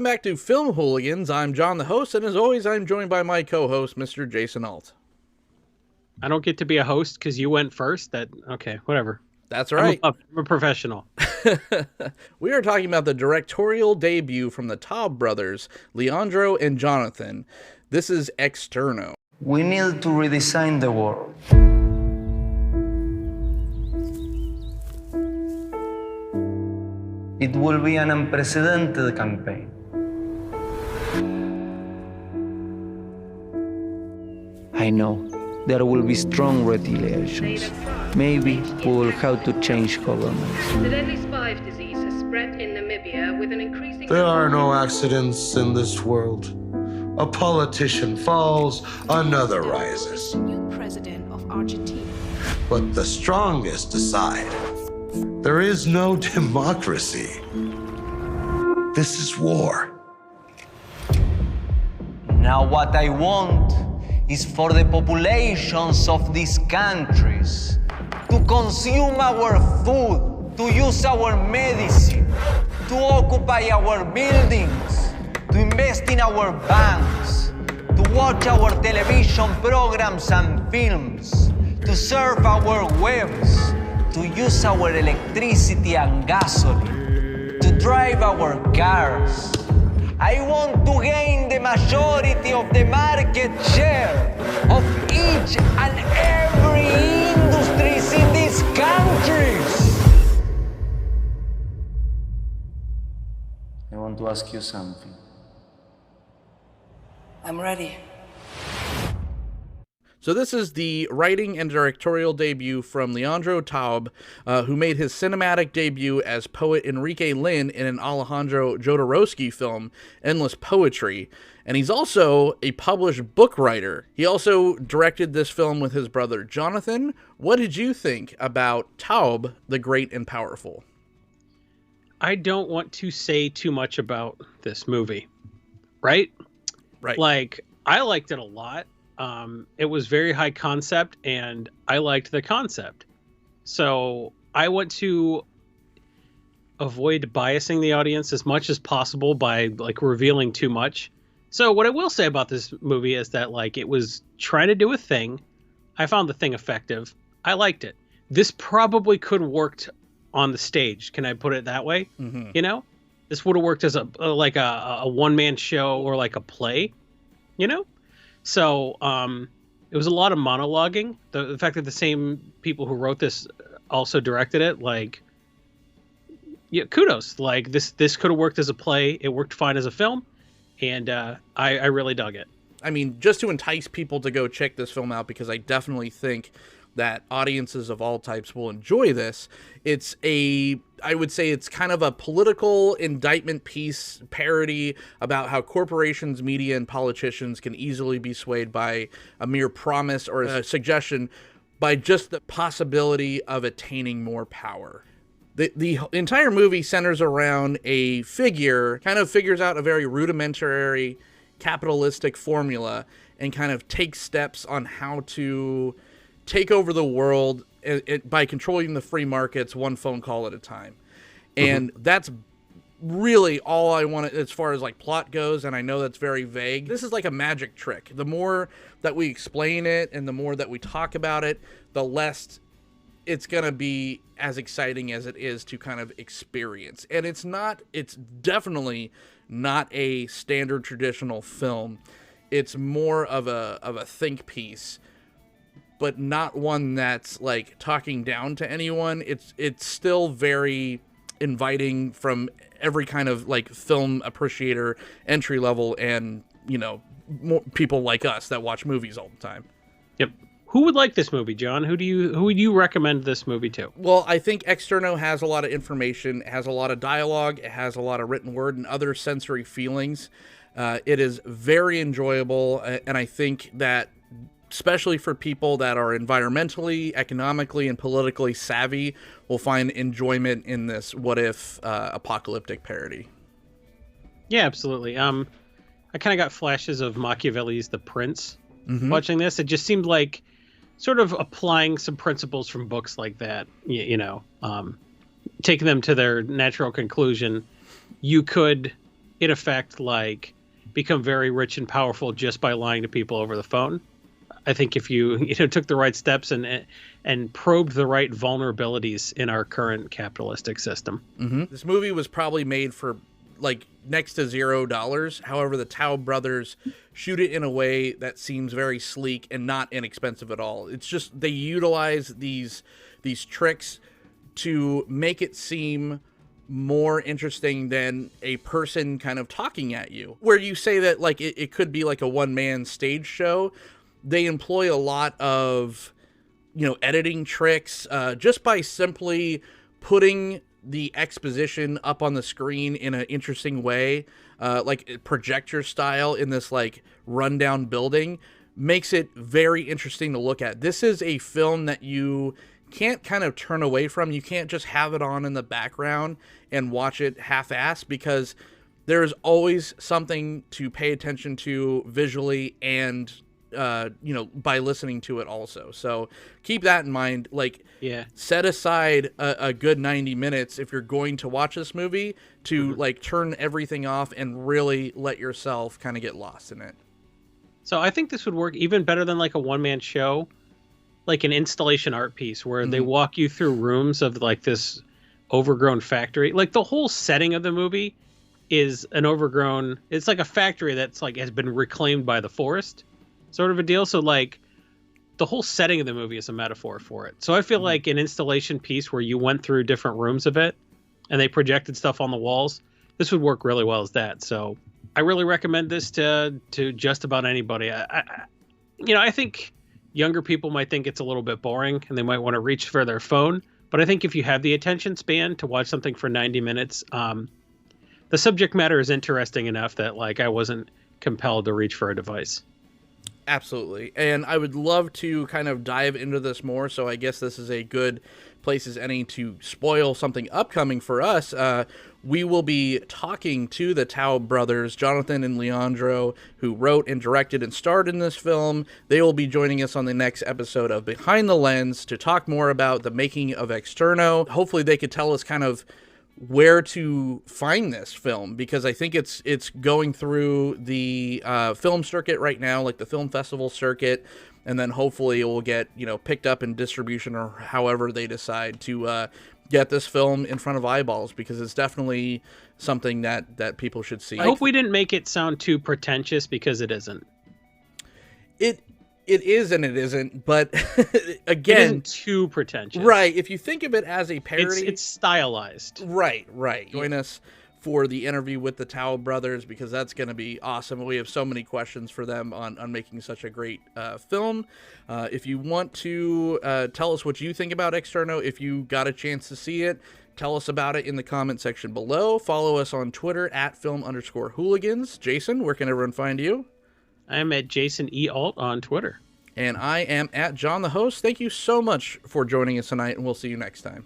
Welcome back to Film Hooligans. I'm John, the host, and as always, I'm joined by my co-host, Mr. Jason Alt. I don't get to be a host because you went first. Okay, whatever. That's right. I'm a professional. We are talking about the directorial debut from the Taub brothers, Leandro and Jonathan. This is Externo. We need to redesign the world. It will be an unprecedented campaign. I know there will be strong retaliations. Maybe we will have to change governments. The deadly spike disease has spread in Namibia with an increasing... There are no accidents in this world. A politician falls, another rises. The new president of Argentina. But the strongest decide. There is no democracy. This is war. Now what I want is for the populations of these countries to consume our food, to use our medicine, to occupy our buildings, to invest in our banks, to watch our television programs and films, to surf our webs, to use our electricity and gasoline, to drive our cars. I want to gain the majority of the market share of each and every industries in these countries. I want to ask you something. I'm ready. So this is the writing and directorial debut from Leandro Taub, who made his cinematic debut as poet Enrique Lin in an Alejandro Jodorowsky film, Endless Poetry. And he's also a published book writer. He also directed this film with his brother Jonathan. What did you think about Taub, the Great and Powerful? I don't want to say too much about this movie, right? Right. Like, I liked it a lot. It was very high concept, and I liked the concept. So I want to avoid biasing the audience as much as possible by like revealing too much. So what I will say about this movie is that like it was trying to do a thing. I found the thing effective. I liked it. This probably could have worked on the stage. Can I put it that way? Mm-hmm. You know, this would have worked as a one-man show or like a play, you know? So it was a lot of monologuing. The fact that the same people who wrote this also directed it, like, yeah, kudos. Like this could have worked as a play. It worked fine as a film, and I really dug it. I mean, just to entice people to go check this film out, because I definitely think that audiences of all types will enjoy this. I would say it's kind of a political indictment piece parody about how corporations, media, and politicians can easily be swayed by a mere promise or a suggestion by just the possibility of attaining more power. The entire movie centers around a figure, kind of figures out a very rudimentary capitalistic formula and kind of takes steps on how to take over the world by controlling the free markets one phone call at a time. And that's really all I want as far as like plot goes, and I know that's very vague. This is like a magic trick. The more that we explain it and the more that we talk about it, the less it's going to be as exciting as it is to kind of experience. And it's definitely not a standard traditional film. It's more of a think piece, but not one that's like talking down to anyone. It's still very inviting from every kind of like film appreciator, entry level, and more people like us that watch movies all the time. Yep. Who would like this movie, John? Who would you recommend this movie to? Well, I think Externo has a lot of information, it has a lot of dialogue, it has a lot of written word and other sensory feelings. It is very enjoyable, and I think that especially for people that are environmentally, economically, and politically savvy, will find enjoyment in this what-if apocalyptic parody. Yeah, absolutely. I kind of got flashes of Machiavelli's The Prince watching this. It just seemed like sort of applying some principles from books like that, taking them to their natural conclusion. You could in effect, like, become very rich and powerful just by lying to people over the phone. I think if you took the right steps and probed the right vulnerabilities in our current capitalistic system. Mm-hmm. This movie was probably made for like next to $0. However, the Tao brothers shoot it in a way that seems very sleek and not inexpensive at all. It's just they utilize these tricks to make it seem more interesting than a person kind of talking at you. Where you say that like it could be like a one-man stage show, they employ a lot of, editing tricks just by simply putting the exposition up on the screen in an interesting way, like projector style in this like rundown building, makes it very interesting to look at. This is a film that you can't kind of turn away from. You can't just have it on in the background and watch it half-assed, because there's always something to pay attention to visually and by listening to it also. So keep that in mind. Like, set aside a good 90 minutes if you're going to watch this movie to like turn everything off and really let yourself kind of get lost in it. So I think this would work even better than like a one-man show, like an installation art piece where they walk you through rooms of like this overgrown factory. Like the whole setting of the movie is an overgrown, it's like a factory that's like has been reclaimed by the forest, sort of a deal. So like the whole setting of the movie is a metaphor for it. So I feel like an installation piece where you went through different rooms of it and they projected stuff on the walls, this would work really well as that. So I really recommend this to just about anybody. I think younger people might think it's a little bit boring and they might want to reach for their phone. But I think if you have the attention span to watch something for 90 minutes, the subject matter is interesting enough that like I wasn't compelled to reach for a device. Absolutely. And I would love to kind of dive into this more. So I guess this is a good place as any to spoil something upcoming for us. We will be talking to the Tao brothers, Jonathan and Leandro, who wrote and directed and starred in this film. They will be joining us on the next episode of Behind the Lens to talk more about the making of Externo. Hopefully they could tell us kind of where to find this film, because I think it's going through the film circuit right now, like the film festival circuit, and then hopefully it will get picked up in distribution or however they decide to get this film in front of eyeballs, because it's definitely something that people should see. I hope we didn't make it sound too pretentious, because it isn't. It is and it isn't, but again, it isn't too pretentious. Right. If you think of it as a parody, it's stylized. Right. Join us for the interview with the Tao brothers, because that's going to be awesome. We have so many questions for them on making such a great film. If you want to tell us what you think about Externo, if you got a chance to see it, tell us about it in the comment section below. Follow us on Twitter at @film_hooligans. Jason, where can everyone find you? I'm at Jason E. Alt on Twitter. And I am at John the Host. Thank you so much for joining us tonight, and we'll see you next time.